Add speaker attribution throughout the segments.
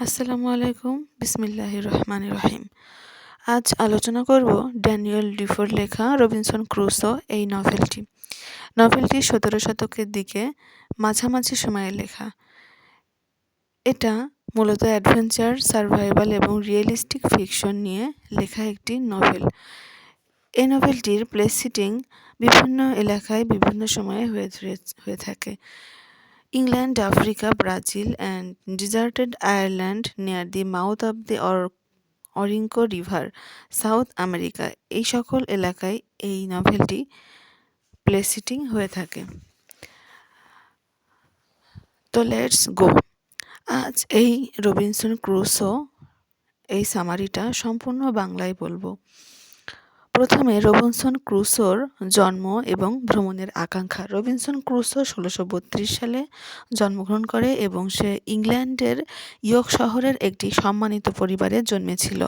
Speaker 1: আসসালামু আলাইকুম। বিসমিল্লাহির রহমানির রহিম। আজ আলোচনা করব ড্যানিয়েল ডিফোর লেখা রবিনসন ক্রুসো এই নভেলটি। নভেলটি ১৭ শতকের দিকে মাঝামাঝি সময়ে লেখা। এটা মূলত অ্যাডভেঞ্চার, সার্ভাইভাল এবং রিয়েলিস্টিক ফিকশন নিয়ে লেখা একটি নভেল। এই নভেলটির প্লেস সিটিং বিভিন্ন এলাকায় বিভিন্ন সময়ে হয়ে থাকে। England, Africa, Brazil, and deserted Ireland near the mouth of the Orinoco river, South America, এই সকল এলাকায় এই নভেলটি প্লেস সিটিং হয়ে থাকে। তো লেটস গো। আজ এই রবিনসন ক্রুসো এই সামারিটা সম্পূর্ণ বাংলায় বলবো। প্রথমে রবিনসন ক্রুসোর জন্ম এবং ভ্রমণের আকাঙ্ক্ষা। রবিনসন ক্রুসো ১৬৩২ সালে জন্মগ্রহণ করে এবং সে ইংল্যান্ডের ইয়র্ক শহরের একটি সম্মানিত পরিবারে জন্মেছিল।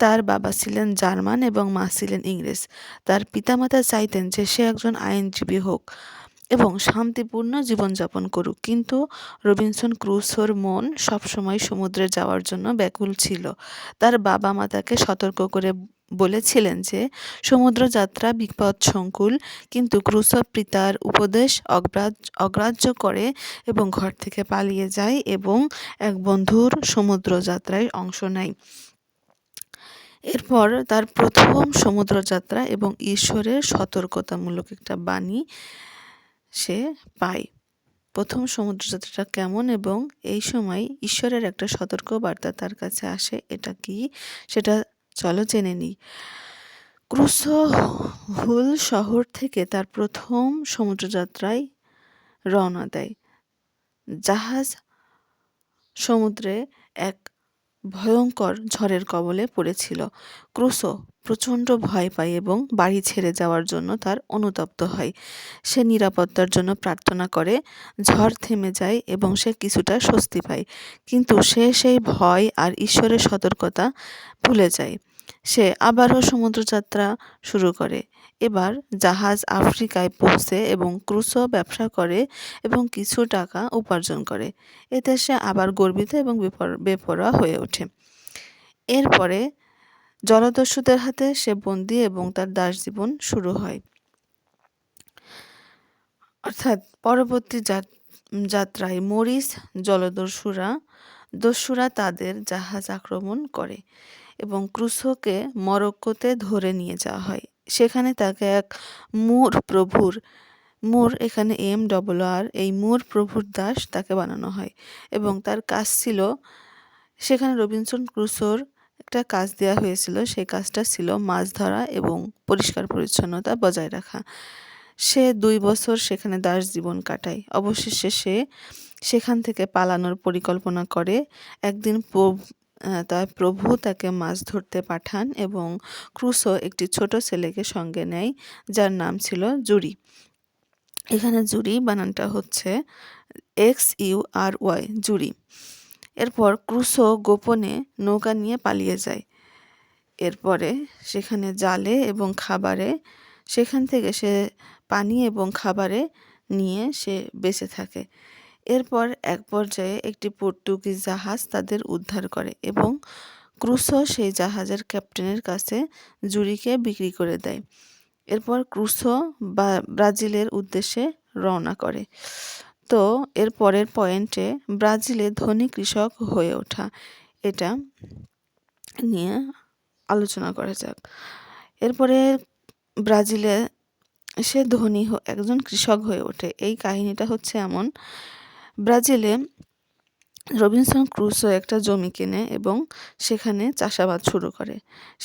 Speaker 1: তার বাবা ছিলেন জার্মান এবং মা ছিলেন ইংরেজ। তার পিতামাতা চাইতেন যে সে একজন আইনজীবী হোক এবং শান্তিপূর্ণ জীবনযাপন করুক, কিন্তু রবিনসন ক্রুসোর মন সবসময় সমুদ্রে যাওয়ার জন্য ব্যাকুল ছিল। তার বাবা মা তাকে সতর্ক করে বলেছিলেন যে সমুদ্র যাত্রা বিপদসংকুল, কিন্তু ক্রুসো পিতার উপদেশ অগ্রাহ্য করে এবং ঘর থেকে পালিয়ে যায় এবং এক বন্ধুর সমুদ্র যাত্রায় অংশ নেয়। এরপর তার প্রথম সমুদ্রযাত্রা এবং ঈশ্বরের সতর্কতামূলক একটা বাণী সে পায়। প্রথম সমুদ্রযাত্রাটা কেমন এবং এই সময় ঈশ্বরের একটা সতর্ক বার্তা তার কাছে আসে, এটা কি সেটা চলো জেনে নিই। ক্রুসো হুল শহর থেকে তার প্রথম সমুদ্রযাত্রায় রওনা দেয়। জাহাজ সমুদ্রে এক ভয়ঙ্কর ঝড়ের কবলে পড়েছিল। ক্রুসো প্রচণ্ড ভয় পায় এবং বাড়ি ছেড়ে যাওয়ার জন্য তার অনুতপ্ত হয়। সে নিরাপত্তার জন্য প্রার্থনা করে, ঝড় থেমে যায় এবং সে কিছুটা স্বস্তি পায়, কিন্তু সে সেই ভয় আর ঈশ্বরের সতর্কতা ভুলে যায়। সে আবারও সমুদ্রযাত্রা শুরু করে। এবার জাহাজ আফ্রিকায় পৌঁছে এবং ক্রুসো ব্যবসা করে এবং কিছু টাকা উপার্জন করে। এতে সে আবার গর্বিত এবং বেপরোয়া হয়ে ওঠে। এরপরে জলদস্যুদের হাতে সে বন্দী এবং তার দাসজীবন শুরু হয়। অর্থাৎ পরবর্তী যাত্রায় মরিস দস্যুরা তাদের জাহাজ আক্রমণ করে এবং ক্রুসোকে মরক্কোতে ধরে নিয়ে যাওয়া হয়। সেখানে তাকে এক মুর এখানে MRR, এই মুর প্রভুর দাস তাকে বানানো হয় এবং তার কাজ ছিল, সেখানে রবিনসন ক্রুসোর একটা কাজ দেওয়া হয়েছিল, সেই কাজটা ছিল মাছ ধরা এবং পরিষ্কার পরিচ্ছন্নতা বজায় রাখা। সে ২ বছর সেখানে দাস জীবন কাটায়। অবশেষে সে সেখান থেকে পালানোর পরিকল্পনা করে। একদিন তার প্রভু তাকে মাছ ধরতে পাঠান এবং ক্রুসো একটি ছোট ছেলেকে সঙ্গে নেয়, যার নাম ছিল জুরি। এখানে জুরি বানানটা হচ্ছে XURY, জুরি। এরপর ক্রুসো গোপনে নৌকা নিয়ে পালিয়ে যায়। এরপরে সেখানে জালে এবং খাবারে, সেখান থেকে সে পানি এবং খাবারে নিয়ে সে বেঁচে থাকে। এরপর এক পর্যায়ে একটি পর্তুগিজ জাহাজ তাদের উদ্ধার করে এবং ক্রুসো সেই জাহাজের ক্যাপ্টেনের কাছে জুরিকে বিক্রি করে দেয়। এরপর ক্রুসো ব্রাজিলের উদ্দেশ্যে রওনা করে। তো এর পরের পয়েন্টে ব্রাজিলে ধনী কৃষক হয়ে ওঠা, এটা নিয়ে আলোচনা করা যাক। এরপরে ব্রাজিলে সে একজন কৃষক হয়ে ওঠে। এই কাহিনীটা হচ্ছে এমন, ব্রাজিলে রবিনসন ক্রুসো একটা জমি কেনে এবং সেখানে চাষাবাদ শুরু করে।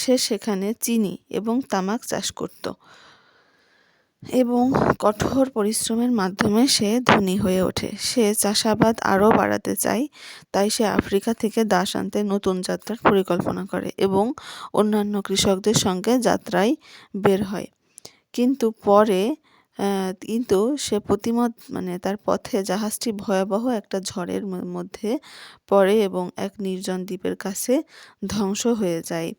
Speaker 1: সে সেখানে চিনি এবং তামাক চাষ করত এবং কঠোর পরিশ্রমের মাধ্যমে সে ধনী হয়ে ওঠে। সে চাষাবাদ আরও বাড়াতে চায়, তাই সে আফ্রিকা থেকে দাস আনতে নতুন যাত্রার পরিকল্পনা করে এবং অন্যান্য কৃষকদের সঙ্গে যাত্রায় বের হয়। কিন্তু সে তার পথে জাহাজটি ভয়াবহ একটা ঝড়ের মধ্যে পড়ে এবং এক নির্জন দ্বীপের কাছে ধ্বংস হয়ে যায়।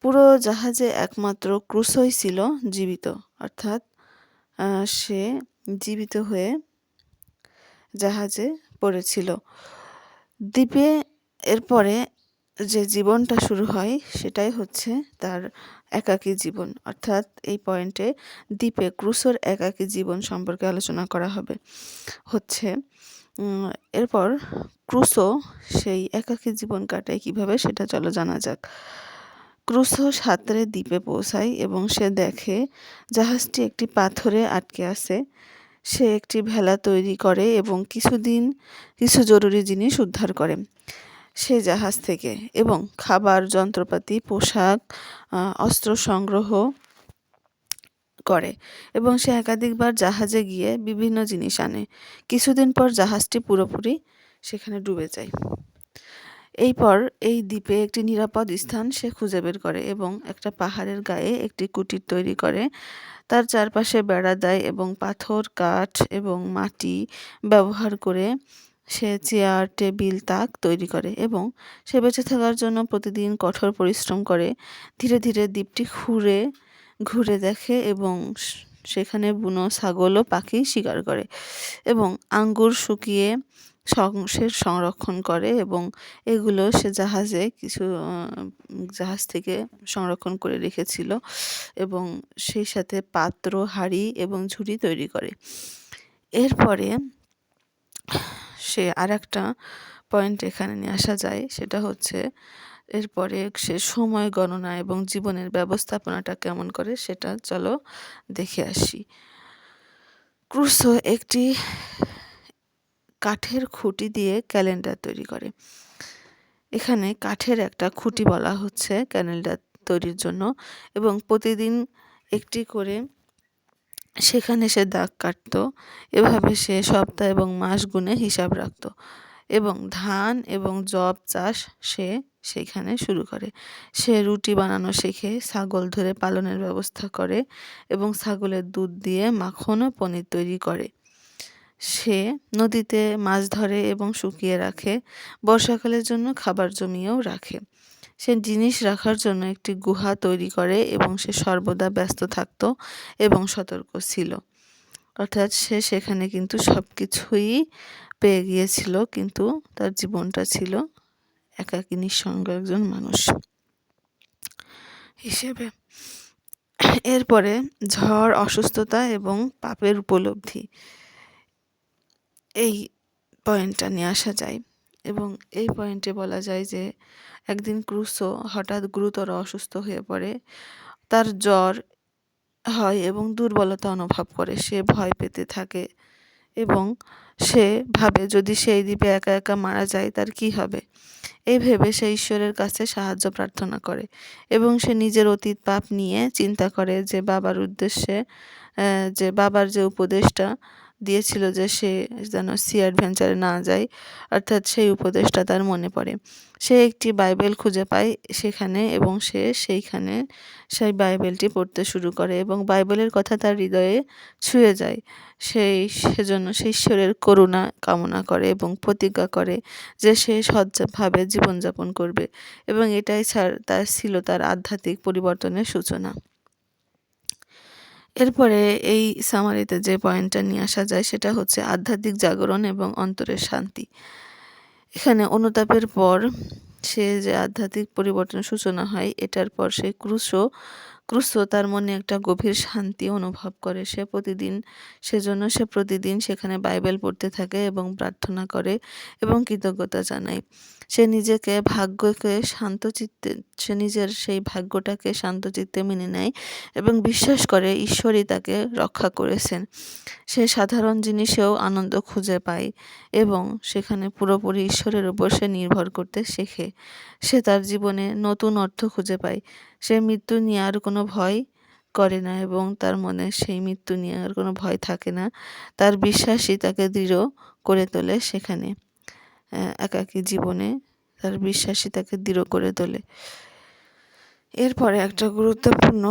Speaker 1: পুরো জাহাজে একমাত্র ক্রুসোই ছিল জীবিত, অর্থাৎ সে জীবিত হয়ে জাহাজে পড়েছিল। দ্বীপে এরপরে যে জীবনটা শুরু হয় সেটাই হচ্ছে তার একাকী জীবন। অর্থাৎ এই পয়েন্টে দ্বীপে ক্রুসোর একাকী জীবন সম্পর্কে আলোচনা করা হচ্ছে। এরপর ক্রুসো সেই একাকী জীবন কাটায় কিভাবে সেটা চলো জানা যাক। ক্রুসো সাঁতরে দ্বীপে পৌঁছায় এবং সে দেখে জাহাজটি একটি পাথরে আটকে আছে। সে একটি ভেলা তৈরি করে এবং কিছু জরুরি জিনিস উদ্ধার করে সে জাহাজ থেকে, এবং খাবার, যন্ত্রপাতি, পোশাক, অস্ত্র সংগ্রহ করে এবং সে একাধিকবার জাহাজে গিয়ে বিভিন্ন জিনিস আনে। কিছুদিন পর জাহাজটি পুরোপুরি সেখানে ডুবে যায়। এই দ্বীপে একটি নিরাপদ স্থান সে খুঁজে বের করে এবং একটা পাহাড়ের গায়ে একটি কুটির তৈরি করে। তার চারপাশে বেড়া দেয় এবং পাথর, কাঠ এবং মাটি ব্যবহার করে সে চেয়ার, টেবিল, তাক তৈরি করে এবং সে বেঁচে থাকার জন্য প্রতিদিন কঠোর পরিশ্রম করে। ধীরে ধীরে দ্বীপটি ঘুরে দেখে এবং সেখানে বুনো ছাগল ও পাখি শিকার করে এবং আঙ্গুর শুকিয়ে সে সংরক্ষণ করে এবং এগুলো সে জাহাজ থেকে সংরক্ষণ করে রেখেছিল এবং সেই সাথে পাত্র, হাঁড়ি এবং ঝুড়ি তৈরি করে। এরপরে সে আরেকটা পয়েন্ট এখানে নিয়ে আসা যায়, সেটা হচ্ছে এরপরে সে সময় গণনা এবং জীবনের ব্যবস্থাপনাটা কেমন করে সেটা চলো দেখে আসি। ক্রুসো একটি কাঠের খুঁটি দিয়ে ক্যালেন্ডার তৈরি করে। এখানে কাঠের একটা খুঁটি বলা হচ্ছে ক্যালেন্ডার তৈরির জন্য, এবং প্রতিদিন একটি করে সেখানে সে দাগ কাটত। এভাবে সে সপ্তাহ এবং মাস গুণে হিসাব রাখত এবং ধান এবং যব চাষ সে সেইখানে শুরু করে। সে রুটি বানানো শেখে, ছাগল ধরে পালনের ব্যবস্থা করে এবং ছাগলের দুধ দিয়ে মাখন ও পনির তৈরি করে। সে নদীতে মাছ ধরে এবং শুকিয়ে রাখে, বর্ষাকালের জন্য খাবার জমিয়েও রাখে। সে জিনিস রাখার জন্য একটি গুহা তৈরি করে এবং সে সর্বদা ব্যস্ত থাকত এবং সতর্ক ছিল। অর্থাৎ সে সেখানে কিন্তু সব কিছুই পেয়ে গিয়েছিল, কিন্তু তার জীবনটা ছিল একাকী নিঃসঙ্গ একজন মানুষ হিসেবে। এরপরে ঝড়, অসুস্থতা এবং পাপের উপলব্ধি, এই পয়েন্টটা নিয়ে আসা যায় এবং এই পয়েন্টে বলা যায় যে একদিন ক্রুসো হঠাৎ গুরুতর অসুস্থ হয়ে পড়ে। তার জ্বর হয় এবং দুর্বলতা অনুভব করে। সে ভয় পেতে থাকে এবং সে ভাবে যদি সেই দ্বীপে একা একা মারা যায় তার কি হবে। এই ভেবে সে ঈশ্বরের কাছে সাহায্য প্রার্থনা করে এবং সে নিজের অতীত পাপ নিয়ে চিন্তা করে যে বাবার যে উপদেশটা দিয়েছিল যে সে যেন সি অ্যাডভেঞ্চারে না যায়, অর্থাৎ সেই উপদেশটা তার মনে পড়ে। সে একটি বাইবেল খুঁজে পায় সেখানে এবং সেইখানে সেই বাইবেলটি পড়তে শুরু করে এবং বাইবেলের কথা তার হৃদয়ে ছুঁয়ে যায়। সেজন্য সে ঈশ্বরের করুণা কামনা করে এবং প্রতিজ্ঞা করে যে সে সৎভাবে জীবনযাপন করবে এবং এটাই ছিল তার আধ্যাত্মিক পরিবর্তনের সূচনা। এরপরে এই সামারিতে যে পয়েন্টটা নিয়ে আসা যায় সেটা হচ্ছে আধ্যাত্মিক জাগরণ এবং অন্তরের শান্তি। এখানে অনুতাপের পর সে যে আধ্যাত্মিক পরিবর্তনের সূচনা হয়, এটার পর ক্রুসো তার মনে একটা গভীর শান্তি অনুভব করে। সেজন্য সে প্রতিদিন সেখানে বাইবেল পড়তে থাকে এবং প্রার্থনা করে এবং কৃতজ্ঞতা জানায়। সে নিজের সেই ভাগ্যটাকে শান্তচিত্তে মেনে নেয় এবং বিশ্বাস করে ঈশ্বরই তাকে রক্ষা করেছেন। সে সাধারণ জিনিসেও আনন্দ খুঁজে পায় এবং সেখানে পুরোপুরি ঈশ্বরের উপর সে নির্ভর করতে শেখে। সে তার জীবনে নতুন অর্থ খুঁজে পায়। সে মৃত্যু নিয়ে আর কোনো ভয় করে না এবং তার মনে সেই মৃত্যু নিয়ে আর কোনো ভয় থাকে না। তার বিশ্বাসই তাকে দৃঢ় করে তোলে সেখানে একাকী জীবনে তার বিশ্বাসই তাকে দৃঢ় করে তোলে। এরপরে একটা গুরুত্বপূর্ণ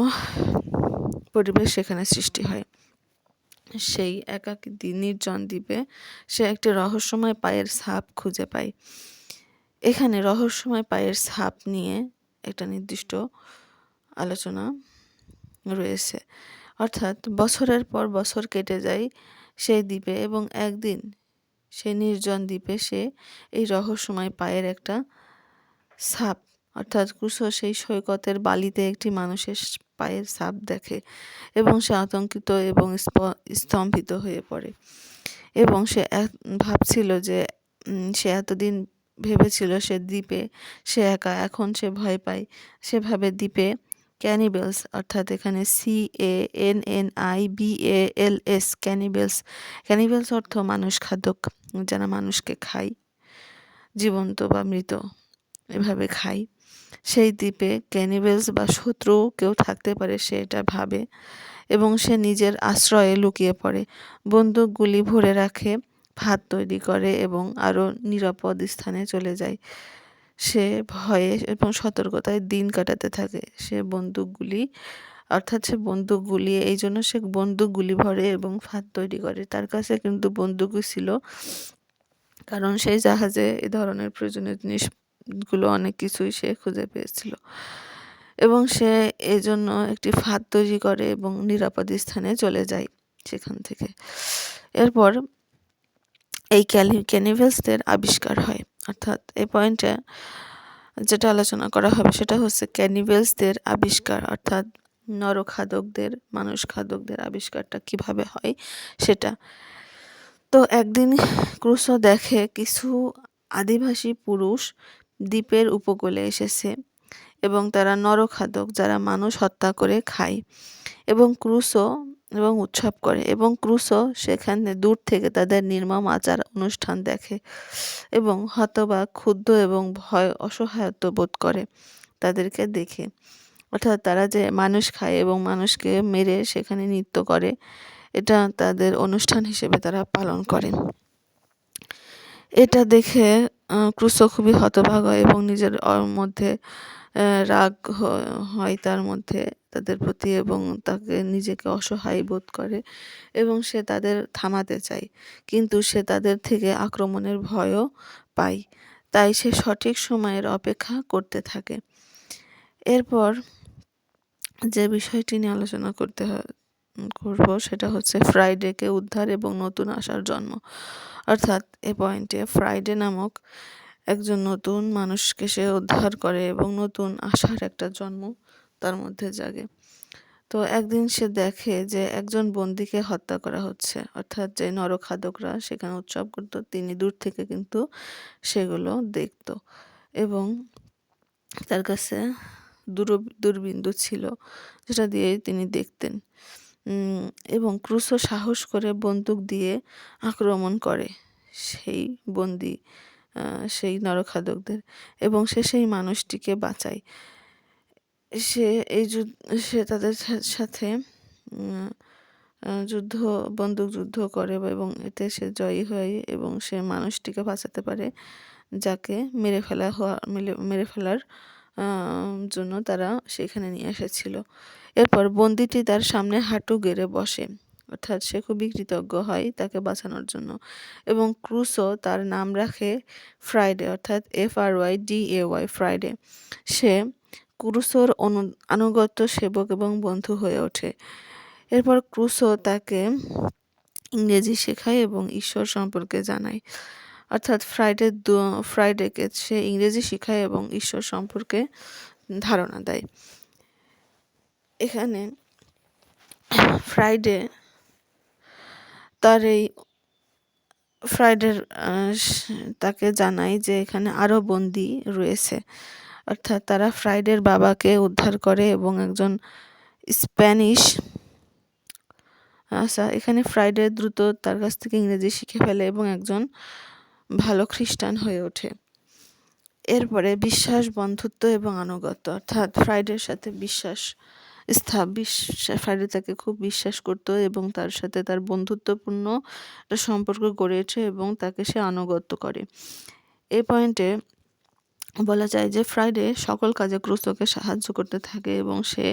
Speaker 1: পরিবেশ সেখানে সৃষ্টি হয়। সেই একাকী নির্জন দ্বীপে সে একটি রহস্যময় পায়ের ছাপ খুঁজে পায়। এখানে রহস্যময় পায়ের ছাপ নিয়ে একটা নির্দিষ্ট আলোচনা রয়েছে। অর্থাৎ বছরের পর বছর কেটে যায় সেই দ্বীপে এবং একদিন সেই নির্জন দ্বীপে সে এই রহস্যময় পায়ের একটা ছাপ, অর্থাৎ ক্রুসো সেই সৈকতের বালিতে একটি মানুষের পায়ের ছাপ দেখে এবং সে আতঙ্কিত এবং স্তম্ভিত হয়ে পড়ে। এবং সে ভাবছিল যে সে এতদিন ভেবেছিল সে দ্বীপে সে একা, এখন সে ভয় পায়। সেভাবে দ্বীপে ক্যানিবেলস, অর্থাৎ এখানে CANNIBALS, ক্যানিবেলস অর্থ মানুষ খাদক, যারা মানুষকে খায়, জীবন্ত বা মৃত এভাবে খায়। সেই দ্বীপে ক্যানিবেলস বা শত্রু কেউ থাকতে পারে, সে এটা ভাবে এবং সে নিজের আশ্রয়ে লুকিয়ে পড়ে, বন্দুকগুলি ভরে রাখে, ভাত তৈরি করে এবং আরও নিরাপদ স্থানে চলে যায়। সে ভয়ে এবং সতর্কতায় দিন কাটাতে থাকে। সে বন্দুকগুলি এই জন্য সে বন্দুকগুলি ভরে এবং ভাত তৈরি করে। তার কাছে কিন্তু বন্দুকও ছিল, কারণ সেই জাহাজে এ ধরনের প্রয়োজনীয় জিনিসগুলো অনেক কিছুই সে খুঁজে পেয়েছিল এবং সে এই জন্য একটি ফাঁদ তৈরি করে এবং নিরাপদ স্থানে চলে যায় সেখান থেকে। এরপর এই ক্যানিভেলসদের আবিষ্কার হয়, অর্থাৎ এই পয়েন্টে যেটা আলোচনা করা হবে সেটা হচ্ছে ক্যানিভেলসদের আবিষ্কার, অর্থাৎ নরখাদকদের, মানুষ খাদকদের আবিষ্কারটা কিভাবে হয় সেটা। তো একদিন ক্রুসো দেখে কিছু আদিবাসী পুরুষ দ্বীপের উপকূলে এসেছে এবং তারা নরখাদক, যারা মানুষ হত্যা করে খায় এবং উৎসব করে, এবং ক্রুসো সেখানে দূর থেকে তাদের নির্মম আচার অনুষ্ঠান দেখে এবং হতবাক, ক্ষুব্ধ এবং অসহায়ত্ব বোধ করে তাদেরকে দেখে। অর্থাৎ তারা যে মানুষ খায় এবং মানুষকে মেরে সেখানে নৃত্য করে, এটা তাদের অনুষ্ঠান হিসেবে তারা পালন করে। এটা দেখে ক্রুসো খুবই হতভাগ হয় এবং নিজের মধ্যে রাগ হয় তার মধ্যে তাদের প্রতি এবং তাকে নিজেকে অসহায় বোধ করে এবং সে তাদের থামাতে চায়, কিন্তু সে তাদের থেকে আক্রমণের ভয়ও পায়। তাই সে সঠিক সময়ের অপেক্ষা করতে থাকে। এরপর যে বিষয়টি নিয়ে আলোচনা করব সেটা হচ্ছে ফ্রাইডেকে উদ্ধার এবং নতুন আশার জন্ম। অর্থাৎ এ পয়েন্টে ফ্রাইডে নামক একজন নতুন মানুষকে সে উদ্ধার করে এবং নতুন আশার একটা জন্ম তার মধ্যে জাগে। তো একদিন সে দেখে যে একজন বন্দীকে হত্যা করা হচ্ছে, অর্থাৎ যে নরখাদকরা সেখানে উৎসব করত, তিনি দূর থেকে কিন্তু সেগুলো দেখত এবং তার কাছে দূরবিন্দু ছিল যেটা দিয়ে তিনি দেখতেন। এবং ক্রুসো সাহস করে বন্দুক দিয়ে আক্রমণ করে সেই বন্দী, সেই নরখাদকদের, এবং সে সেই মানুষটিকে বাঁচায়। সে তাদের সাথে বন্দুক যুদ্ধ করে এবং এতে সে জয়ী হয় এবং সে মানুষটিকে বাঁচাতে পারে যাকে মেরে ফেলার জন্য তারা সেখানে নিয়ে এসেছিল। এরপর বন্দীটি তার সামনে হাঁটু গেড়ে বসে, অর্থাৎ সে খুবই কৃতজ্ঞ হয় তাকে বাঁচানোর জন্য, এবং ক্রুসো তার নাম রাখে ফ্রাইডে, অর্থাৎ FRYDAY, ফ্রাইডে। সে ক্রুসোর আনুগত্য, সেবক এবং বন্ধু হয়ে ওঠে। এরপর ক্রুসো তাকে ইংরেজি শেখায় এবং ঈশ্বর সম্পর্কে জানায়, অর্থাৎ ফ্রাইডেকে সে ইংরেজি শেখায় এবং ঈশ্বর সম্পর্কে ধারণা দেয়। এখানে ফ্রাইডের তাকে জানায় যে এখানে আরও বন্দী রয়েছে, অর্থাৎ তারা ফ্রাইডের বাবাকে উদ্ধার করে এবং একজন স্প্যানিশ এখানে ফ্রাইডে দ্রুত তার কাছ থেকে ইংরেজি শিখে ফেলে এবং একজন ভালো খ্রিস্টান হয়ে ওঠে। এরপরে বিশ্বাস, বন্ধুত্ব এবং আনুগত্য, অর্থাৎ ফ্রাইডের সাথে ফ্রাইডে তাকে খুব বিশ্বাস করতো এবং তার সাথে তার বন্ধুত্বপূর্ণ একটা সম্পর্ক গড়ে ওঠে এবং তাকে সে আনুগত্য করে। এই পয়েন্টে বলা যায় যে ফ্রাইডে সকল কাজে ক্রুসোকে সাহায্য করতে থাকে এবং সে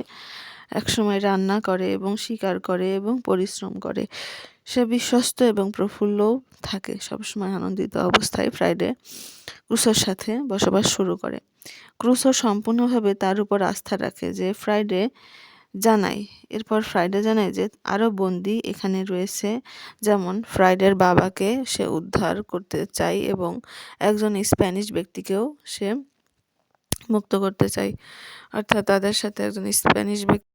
Speaker 1: একসময় রান্না করে এবং শিকার করে এবং পরিশ্রম করে। সে বিশ্বস্ত এবং প্রফুল্লও থাকে, সবসময় আনন্দিত অবস্থায় ফ্রাইডে ক্রুসোর সাথে বসবাস শুরু করে। ক্রুসো সম্পূর্ণভাবে তার উপর আস্থা রাখে যে ফ্রাইডে জানায়। এরপর ফ্রাইডে জানায় যে আরও বন্দী এখানে রয়েছে, যেমন ফ্রাইডের বাবাকে সে উদ্ধার করতে চায় এবং একজন স্প্যানিশ ব্যক্তিকেও সে মুক্ত করতে চায়। অর্থাৎ তাদের সাথে একজন স্প্যানিশ ব্যক্তি,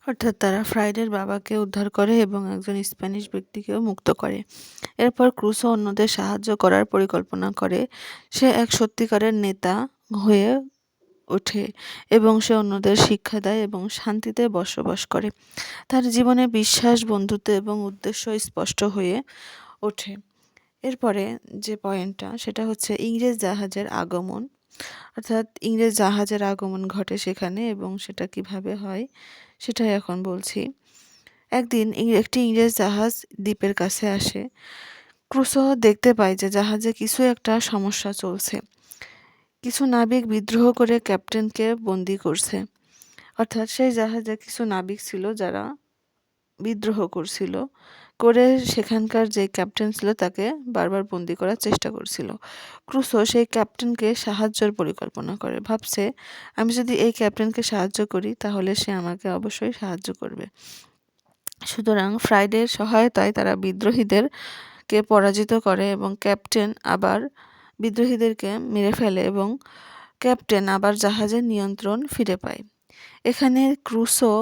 Speaker 1: অর্থাৎ তারা ফ্রাইডের বাবাকে উদ্ধার করে এবং একজন স্প্যানিশ ব্যক্তিকেও মুক্ত করে। এরপর ক্রুসো অন্যদের সাহায্য করার পরিকল্পনা করে। সে এক সত্যিকারের নেতা হয়ে ওঠে এবং সে অন্যদের শিক্ষা দেয় এবং শান্তিতে বসবাস করে। তার জীবনে বিশ্বাস, বন্ধুত্ব এবং উদ্দেশ্য স্পষ্ট হয়ে ওঠে। এরপরে যে পয়েন্টটা সেটা হচ্ছে ইংরেজ জাহাজের আগমন। অর্থাৎ ইংরেজ জাহাজের আগমন ঘটে সেখানে এবং সেটা কিভাবে হয় সেটাই এখন বলছি। একদিন একটি ইংরেজ জাহাজ দ্বীপের কাছে আসে। ক্রুসো দেখতে পায় যে জাহাজে কিছু একটা সমস্যা চলছে। কিছু নাবিক বিদ্রোহ করে ক্যাপ্টেনকে বন্দি করছে। অর্থাৎ সেই জাহাজে কিছু নাবিক ছিল যারা বিদ্রোহ করছিল, করে সেখানকার যে ক্যাপ্টেন ছিল তাকে বারবার বন্দি করার চেষ্টা করছিল। ক্রুসো সেই ক্যাপ্টেনকে সাহায্যের পরিকল্পনা করে, ভাবছে আমি যদি এই ক্যাপ্টেনকে সাহায্য করি তাহলে সে আমাকে অবশ্যই সাহায্য করবে। সুতরাং ফ্রাইডের সহায়তায় তারা বিদ্রোহীদেরকে পরাজিত করে এবং ক্যাপ্টেন আবার বিদ্রোহীদেরকে মেরে ফেলে এবং ক্যাপ্টেন আবার জাহাজের নিয়ন্ত্রণ ফিরে পায়। এখানে ক্রুসো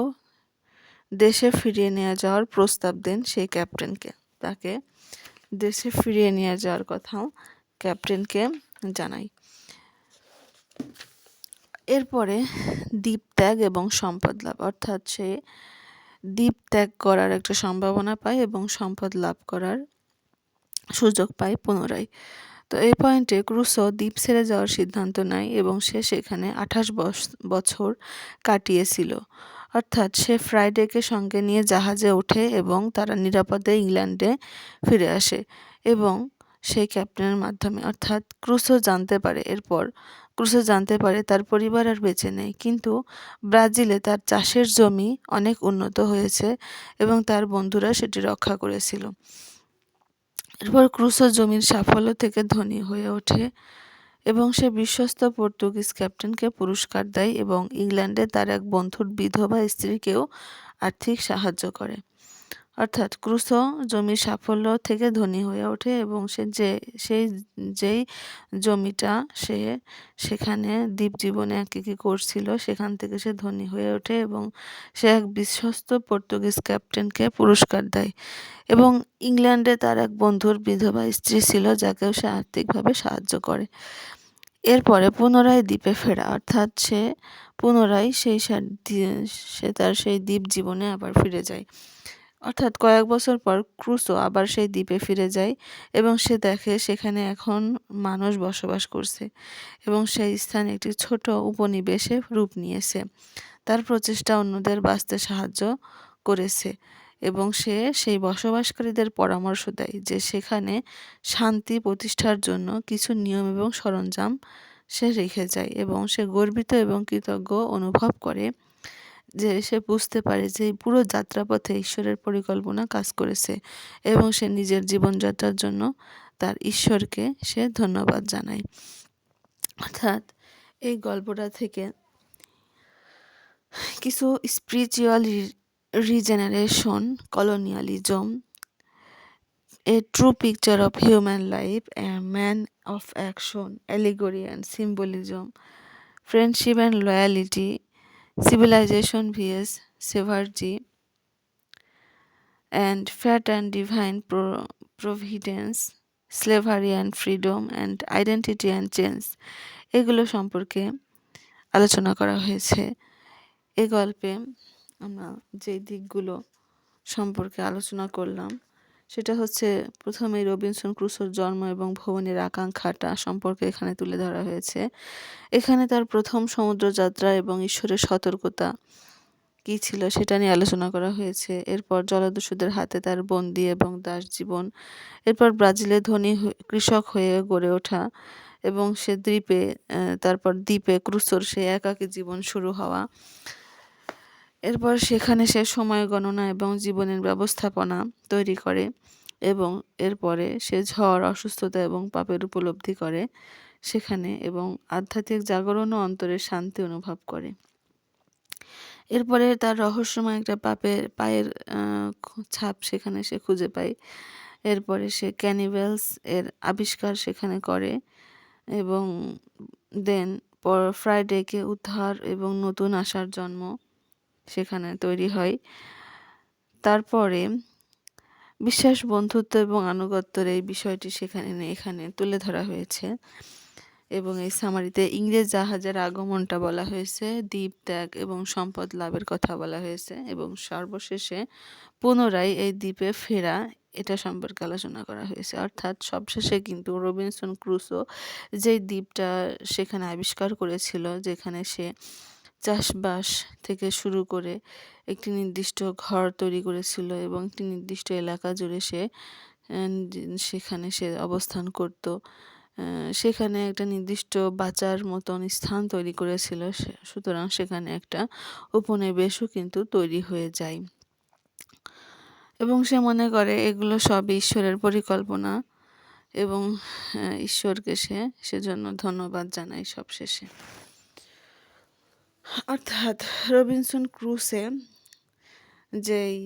Speaker 1: দেশে ফিরিয়ে নিয়ে যাওয়ার প্রস্তাব দেন সেই ক্যাপ্টেনকে। তাকে দেশে ফিরিয়ে নিয়ে যাওয়ার কথাও ক্যাপ্টেনকে জানায়। এরপরে দ্বীপ ত্যাগ এবং সম্পদ লাভ, অর্থাৎ সে দ্বীপ ত্যাগ করার একটা সম্ভাবনা পায় এবং সম্পদ লাভ করার সুযোগ পায় পুনরায়। তো এই পয়েন্টে ক্রুসো দ্বীপ ছেড়ে যাওয়ার সিদ্ধান্ত নেয় এবং সে সেখানে 28 বছর কাটিয়েছিল। অর্থাৎ সে ফ্রাইডেকে সঙ্গে নিয়ে জাহাজে ওঠে এবং তারা নিরাপদে ইংল্যান্ডে ফিরে আসে এবং সেই ক্যাপ্টেনের মাধ্যমে, অর্থাৎ ক্রুসো জানতে পারে, এরপর ক্রুসো জানতে পারে তার পরিবার আর বেঁচে নেই, কিন্তু ব্রাজিলে তার চাষের জমি অনেক উন্নত হয়েছে এবং তার বন্ধুরা সেটি রক্ষা করেছিল। এরপর ক্রুসো জমির সাফল্য থেকে ধনী হয়ে ওঠে এবং সে বিশ্বস্ত পর্তুগিজ ক্যাপ্টেনকে পুরস্কার দেয় এবং ইংল্যান্ডে তার এক বন্ধুর বিধবা স্ত্রীকেও আর্থিক সাহায্য করে। অর্থাৎ ক্রুসো জমির সাফল্য থেকে ধনী হয়ে ওঠে এবং যেই জমিটা সে সেখানে দ্বীপ জীবনে কী করছিল সেখান থেকে সে ধনী হয়ে ওঠে এবং সে এক বিশ্বস্ত পর্তুগিজ ক্যাপ্টেনকে পুরস্কার দেয় এবং ইংল্যান্ডে তার এক বন্ধুর বিধবা স্ত্রী ছিল যাকেও সে আর্থিকভাবে সাহায্য করে। এরপরে পুনরায় দ্বীপে ফেরা, অর্থাৎ সে পুনরায় সে তার সেই দ্বীপ জীবনে আবার ফিরে যায়। অর্থাৎ কয়েক বছর পর ক্রুসো আবার সেই দ্বীপে ফিরে যায় এবং সে দেখে সেখানে এখন মানুষ বসবাস করছে এবং সেই স্থান একটি ছোট উপনিবেশে রূপ নিয়েছে। তার প্রচেষ্টা অন্যদের বাঁচতে সাহায্য করেছে এবং সে সেই বসবাসকারীদের পরামর্শ দেয় যে সেখানে শান্তি প্রতিষ্ঠার জন্য কিছু নিয়ম এবং সরঞ্জাম সে রেখে যায় এবং সে গর্বিত এবং কৃতজ্ঞ অনুভব করে যে সে বুঝতে পারে যে এই পুরো যাত্রাপথে ঈশ্বরের পরিকল্পনা কাজ করেছে এবং সে নিজের জীবনযাত্রার জন্য তার ঈশ্বরকে সে ধন্যবাদ জানায়। অর্থাৎ এই গল্পটা থেকে কিছু spiritual regeneration, colonialism, a true picture of human life, a man of action, allegory and symbolism, friendship and loyalty, civilization vs savagery, and fate and divine providence, slavery and freedom, and identity and change, এগুলো সম্পর্কে আলোচনা করা হয়েছে। এই গল্পে আমরা যে দিকগুলো সম্পর্কে আলোচনা করলাম সেটা হচ্ছে, প্রথমেই রবিনসন ক্রুসোর জন্ম এবং ভ্রমণের আকাঙ্ক্ষাটা সম্পর্কে এখানে তুলে ধরা হয়েছে। এখানে তার প্রথম সমুদ্রযাত্রা এবং ঈশ্বরের সতর্কতা কী ছিল সেটা নিয়ে আলোচনা করা হয়েছে। এরপর জলদস্যুদের হাতে তার বন্দি এবং দাস জীবন, এরপর ব্রাজিলে ধনী কৃষক হয়ে গড়ে ওঠা এবং সে তারপর দ্বীপে ক্রুসোর সে একাকী জীবন শুরু হওয়া, এরপর সেখানে সে সময় গণনা এবং জীবনের ব্যবস্থাপনা তৈরি করে এবং এরপরে সে ঝড়, অসুস্থতা এবং পাপের উপলব্ধি করে সেখানে এবং আধ্যাত্মিক জাগরণ ও অন্তরের শান্তি অনুভব করে। এরপরে তার রহস্যময় একটা পায়ের ছাপ সেখানে সে খুঁজে পায়। এরপরে সে ক্যানিভেলস এর আবিষ্কার সেখানে করে এবং দেন ফ্রাইডেকে উদ্ধার এবং নতুন আশার জন্ম সেখানে তৈরি হয়। তারপরে বিশ্বাস, বন্ধুত্ব এবং আনুগত্যের এই বিষয়টি এখানে তুলে ধরা হয়েছে এবং এই সামারিতে ইংরেজ জাহাজের আগমনটা বলা হয়েছে, দ্বীপ ত্যাগ এবং সম্পদ লাভের কথা বলা হয়েছে এবং সর্বশেষে পুনরায় এই দ্বীপে ফেরা এটা সম্পর্কে আলোচনা করা হয়েছে। অর্থাৎ সবশেষে কিন্তু রবিনসন ক্রুসো যেই দ্বীপটা সেখানে আবিষ্কার করেছিল, যেখানে সে চাষবাস থেকে শুরু করে একটি নির্দিষ্ট ঘর তৈরি করেছিল এবং একটি নির্দিষ্ট এলাকা জুড়ে সেখানে সে অবস্থান করত, সেখানে একটা নির্দিষ্ট বাঁচার মতন স্থান তৈরি করেছিল। সুতরাং সেখানে একটা উপনিবেশও কিন্তু তৈরি হয়ে যায় এবং সে মনে করে এগুলো সব ঈশ্বরের পরিকল্পনা এবং ঈশ্বরকে সেজন্য ধন্যবাদ জানায় সবশেষে। অর্থাৎ রবিনসন ক্রুসে যেই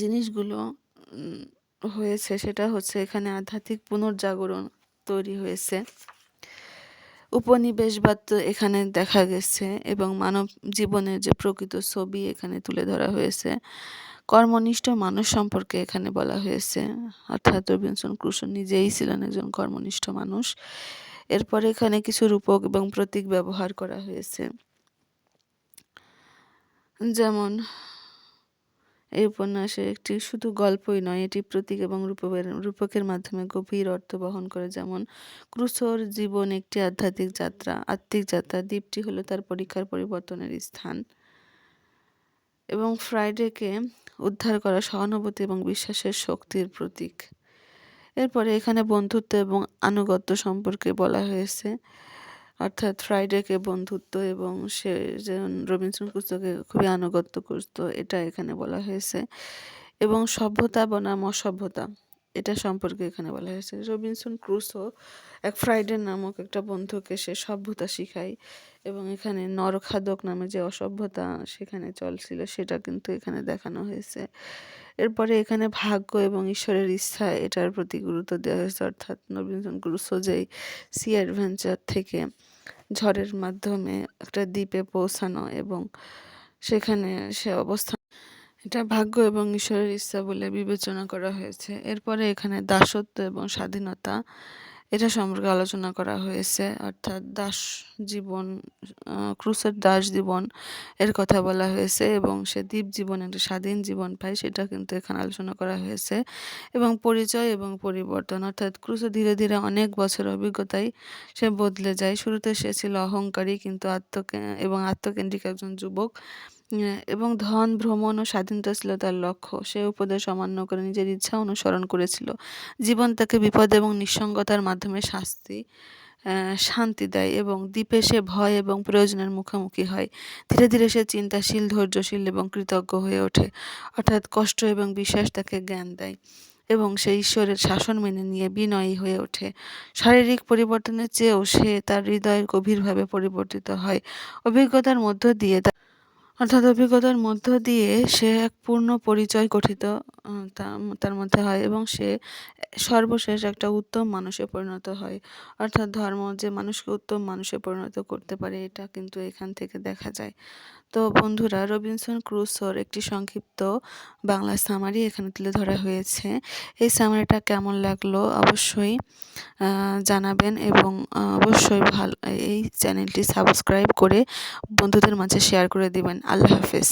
Speaker 1: জিনিসগুলো হয়েছে সেটা হচ্ছে এখানে আধ্যাত্মিক পুনর্জাগরণ তৈরি হয়েছে, উপনিবেশবাদ এখানে দেখা গেছে এবং মানব জীবনের যে প্রকৃত ছবি এখানে তুলে ধরা হয়েছে, কর্মনিষ্ঠ মানুষ সম্পর্কে এখানে বলা হয়েছে। অর্থাৎ রবিনসন ক্রুসো নিজেই ছিলেন একজন কর্মনিষ্ঠ মানুষ। এরপরে এখানে কিছু রূপক এবং প্রতীক ব্যবহার করা হয়েছে, যেমন এই উপন্যাসে একটি শুধু গল্পই নয়, এটি প্রতীক এবং রূপকের মাধ্যমে গভীর অর্থ বহন করে। যেমন ক্রুসোর জীবন একটি আত্মিক যাত্রা, দ্বীপটি হলো তার পরীক্ষার পরিবর্তনের স্থান এবং ফ্রাইডেকে উদ্ধার করা সহানুভূতি এবং বিশ্বাসের শক্তির প্রতীক। এরপরে এখানে বন্ধুত্ব এবং আনুগত্য সম্পর্কে বলা হয়েছে, অর্থাৎ ফ্রাইডেকে বন্ধুত্ব এবং সে যেমন রবিনসন ক্রুসোকে খুবই আনুগত্য করত এটা এখানে বলা হয়েছে এবং সভ্যতা বনাম অসভ্যতা এটা সম্পর্কে এখানে বলা হয়েছে। রবিনসন ক্রুসো এক ফ্রাইডে নামক একটা বন্ধুকে সে সভ্যতা শিখায় এবং এখানে নরখাদক নামে যে অসভ্যতা সেখানে চলছিল সেটা কিন্তু এখানে দেখানো হয়েছে। এরপরে এখানে ভাগ্য এবং ঈশ্বরের ইচ্ছা এটার প্রতি গুরুত্ব দেওয়া হয়েছে, অর্থাৎ রবিনসন ক্রুসো যেই সি অ্যাডভেঞ্চার থেকে ঝড়ের মাধ্যমে একটা দ্বীপে পৌঁছানো এবং সেখানে সে অবস্থান, এটা ভাগ্য এবং ঈশ্বরের ইচ্ছা বলে বিবেচনা করা হয়েছে। এরপরে এখানে দাসত্ব এবং স্বাধীনতা এটা সম্পর্কে আলোচনা করা হয়েছে, অর্থাৎ ক্রুসের দাস জীবন এর কথা বলা হয়েছে এবং সে দ্বীপ জীবন একটা স্বাধীন জীবন পায় সেটা কিন্তু এখানে আলোচনা করা হয়েছে এবং পরিচয় এবং পরিবর্তন, অর্থাৎ ক্রুসো ধীরে ধীরে অনেক বছর অভিজ্ঞতায় সে বদলে যায়। শুরুতে সে ছিল অহংকারী কিন্তু আত্মকেন্দ্রিক একজন যুবক এবং ধন, ভ্রমণ ও স্বাধীনতা ছিল তার লক্ষ্য। সে উপদেশ অমান্য করে নিজের ইচ্ছা অনুসরণ করেছিল। জীবন তাকে বিপদ এবং নিঃসঙ্গতার মাধ্যমে শান্তি দেয় এবং দ্বীপে সে ভয় এবং প্রয়োজনের মুখোমুখি হয়। ধীরে ধীরে সে চিন্তাশীল, ধৈর্যশীল এবং কৃতজ্ঞ হয়ে ওঠে, অর্থাৎ কষ্ট এবং বিশ্বাস তাকে জ্ঞান দেয় এবং সে ঈশ্বরের শাসন মেনে নিয়ে বিনয়ী হয়ে ওঠে। শারীরিক পরিবর্তনের চেয়েও সে তার হৃদয় গভীরভাবে পরিবর্তিত হয়। অভিজ্ঞতার মধ্য দিয়ে সে এক পূর্ণ পরিচয় গঠিত তার মধ্যে হয় এবং সে সর্বশেষ একটা উত্তম মানুষে পরিণত হয়। অর্থাৎ ধর্ম যে মানুষকে উত্তম মানুষে পরিণত করতে পারে এটা কিন্তু এখান থেকে দেখা যায়। তো বন্ধুরা, রবিনসন ক্রুসোর একটি সংক্ষিপ্ত বাংলা সামারি এখানে তুলে ধরা হয়েছে। এই সামারিটা কেমন লাগলো অবশ্যই জানাবেন এবং অবশ্যই এই চ্যানেলটি সাবস্ক্রাইব করে বন্ধুদের মাঝে শেয়ার করে দিবেন। আল্লাহ হাফেজ।